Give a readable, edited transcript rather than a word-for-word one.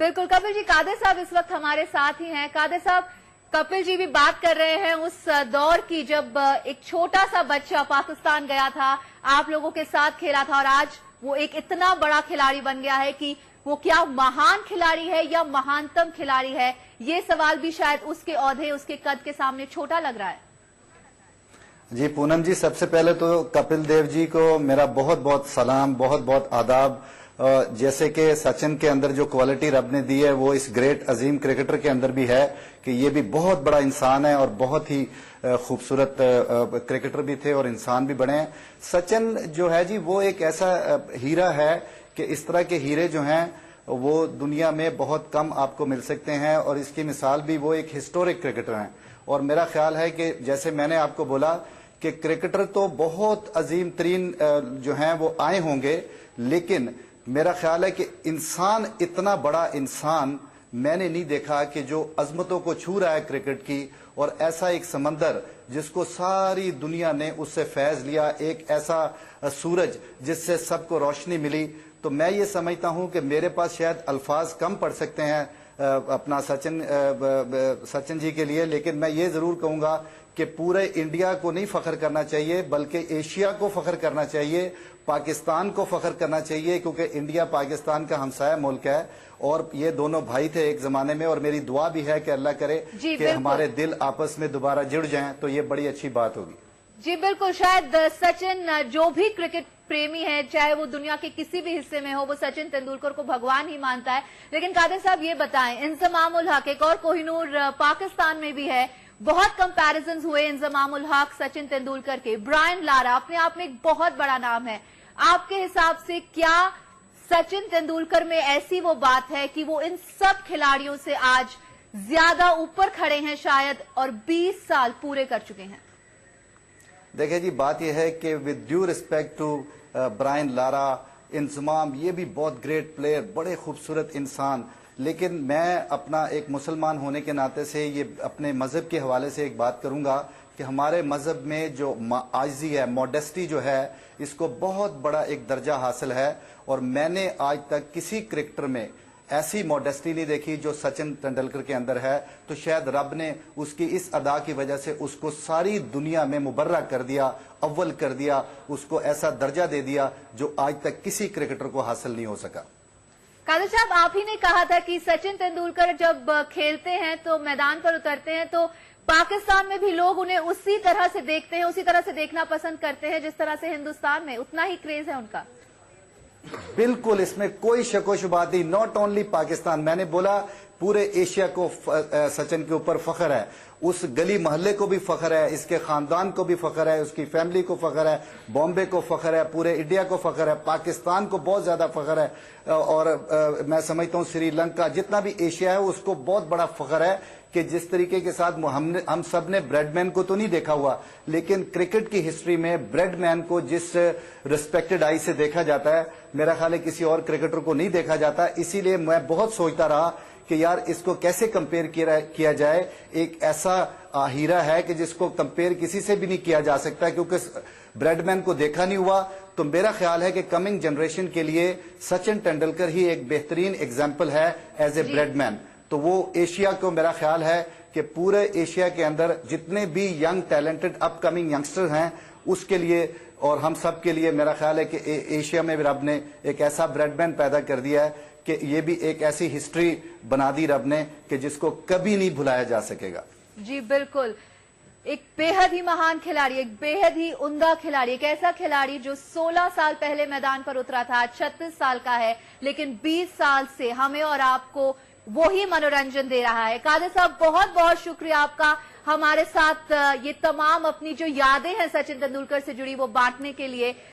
बिल्कुल कपिल जी, कादिर साहब इस वक्त हमारे साथ ही हैं। कादिर साहब, कपिल जी भी बात कर रहे हैं उस दौर की जब एक छोटा सा बच्चा पाकिस्तान गया था, आप लोगों के साथ खेला था और आज वो एक इतना बड़ा खिलाड़ी बन गया है कि वो क्या महान खिलाड़ी है या महानतम खिलाड़ी है, ये सवाल भी शायद उसके औहदे, उसके कद के सामने छोटा लग रहा है। जी पूनम जी, सबसे पहले तो कपिल देव जी को मेरा बहुत बहुत सलाम, बहुत बहुत आदाब। जैसे कि सचिन के अंदर जो क्वालिटी रब ने दी है वो इस ग्रेट अजीम क्रिकेटर के अंदर भी है कि ये भी बहुत बड़ा इंसान है और बहुत ही खूबसूरत क्रिकेटर भी थे और इंसान भी बने हैं। सचिन जो है जी वो एक ऐसा हीरा है कि इस तरह के हीरे जो हैं वो दुनिया में बहुत कम आपको मिल सकते हैं और इसकी मिसाल भी वो एक हिस्टोरिक क्रिकेटर हैं। और मेरा ख्याल है कि जैसे मैंने आपको बोला कि क्रिकेटर तो बहुत अजीम तरीन जो हैं वो आए होंगे, लेकिन मेरा ख्याल है कि इंसान, इतना बड़ा इंसान मैंने नहीं देखा कि जो अजमतों को छू रहा है क्रिकेट की, और ऐसा एक समंदर जिसको सारी दुनिया ने उससे फैज लिया, एक ऐसा सूरज जिससे सबको रोशनी मिली। तो मैं ये समझता हूं कि मेरे पास शायद अल्फाज कम पड़ सकते हैं अपना सचिन जी के लिए, लेकिन मैं ये जरूर कहूंगा कि पूरे इंडिया को नहीं फख्र करना चाहिए बल्कि एशिया को फख्र करना चाहिए, पाकिस्तान को फख्र करना चाहिए, क्योंकि इंडिया पाकिस्तान का हमसाया मुल्क है और ये दोनों भाई थे एक जमाने में। और मेरी दुआ भी है कि अल्लाह करे कि हमारे दिल आपस में दोबारा जुड़ जाएं, तो ये बड़ी अच्छी बात होगी। जी बिल्कुल, शायद सचिन, जो भी क्रिकेट प्रेमी है चाहे वो दुनिया के किसी भी हिस्से में हो, वो सचिन तेंदुलकर को भगवान ही मानता है। लेकिन कादिर साहब ये बताएं, इंजमाम उल हक एक और कोहिनूर पाकिस्तान में भी है, बहुत कंपैरिजन्स हुए इंजमाम उल हक सचिन तेंदुलकर के। ब्रायन लारा अपने आप में एक बहुत बड़ा नाम है। आपके हिसाब से क्या सचिन तेंदुलकर में ऐसी वो बात है कि वो इन सब खिलाड़ियों से आज ज्यादा ऊपर खड़े हैं शायद, और 20 साल पूरे कर चुके हैं? देखिए जी, बात यह है कि with due respect to Brian Lara, Inzamam, ये भी बहुत ग्रेट प्लेयर, बड़े खूबसूरत इंसान, लेकिन मैं अपना एक मुसलमान होने के नाते से ये अपने मजहब के हवाले से एक बात करूंगा कि हमारे मजहब में जो आजिज़ी है, मॉडेस्टी जो है, इसको बहुत बड़ा एक दर्जा हासिल है। और मैंने आज तक किसी क्रिकेटर में ऐसी मॉडेस्टी नहीं देखी जो सचिन तेंदुलकर के अंदर है। तो शायद रब ने उसकी इस अदा की वजह से उसको सारी दुनिया में मुबर्रा कर दिया, अव्वल कर दिया, उसको ऐसा दर्जा दे दिया जो आज तक किसी क्रिकेटर को हासिल नहीं हो सका। कादिर साहब, आप ही ने कहा था कि सचिन तेंदुलकर जब खेलते हैं तो मैदान पर उतरते हैं तो पाकिस्तान में भी लोग उन्हें उसी तरह से देखते हैं, उसी तरह से देखना पसंद करते हैं जिस तरह से हिंदुस्तान में, उतना ही क्रेज है उनका। बिल्कुल, इसमें कोई शको शुबा नहीं। नॉट ओनली पाकिस्तान, मैंने बोला पूरे एशिया को सचिन के ऊपर फख्र है, उस गली मोहल्ले को भी फख्र है, इसके खानदान को भी फख्र है, उसकी फैमिली को फख्र है, बॉम्बे को फख्र है, पूरे इंडिया को फख्र है, पाकिस्तान को बहुत ज्यादा फख्र है। और मैं समझता हूँ श्रीलंका, जितना भी एशिया है उसको बहुत बड़ा फख्र है कि जिस तरीके के साथ हम सब ने ब्रेडमैन को तो नहीं देखा हुआ, लेकिन क्रिकेट की हिस्ट्री में ब्रेडमैन को जिस रिस्पेक्टेड आई से देखा जाता है, मेरा ख्याल है किसी और क्रिकेटर को नहीं देखा जाता। इसीलिए मैं बहुत सोचता रहा कि यार इसको कैसे कंपेयर किया जाए। एक ऐसा हीरा है कि जिसको कंपेयर किसी से भी नहीं किया जा सकता, क्योंकि ब्रेडमैन को देखा नहीं हुआ। तो मेरा ख्याल है कि कमिंग जनरेशन के लिए सचिन तेंदुलकर ही एक बेहतरीन एग्जाम्पल है एज ए ब्रेडमैन। तो वो एशिया को, मेरा ख्याल है कि पूरे एशिया के अंदर जितने भी यंग टैलेंटेड अपकमिंग यंगस्टर्स हैं उसके लिए और हम सब के लिए मेरा ख्याल है कि एशिया में रब ने एक ऐसा ब्रेडमैन पैदा कर दिया है कि ये भी एक ऐसी हिस्ट्री बना दी रब ने कि जिसको कभी नहीं भुलाया जा सकेगा। जी बिल्कुल, एक बेहद ही महान खिलाड़ी, एक बेहद ही उम्दा खिलाड़ी, एक ऐसा खिलाड़ी जो 16 साल पहले मैदान पर उतरा था, 36 साल का है, लेकिन 20 साल से हमें और आपको वो ही मनोरंजन दे रहा है। कादिर साहब, बहुत बहुत शुक्रिया आपका हमारे साथ ये तमाम अपनी जो यादें हैं सचिन तेंदुलकर से जुड़ी वो बांटने के लिए।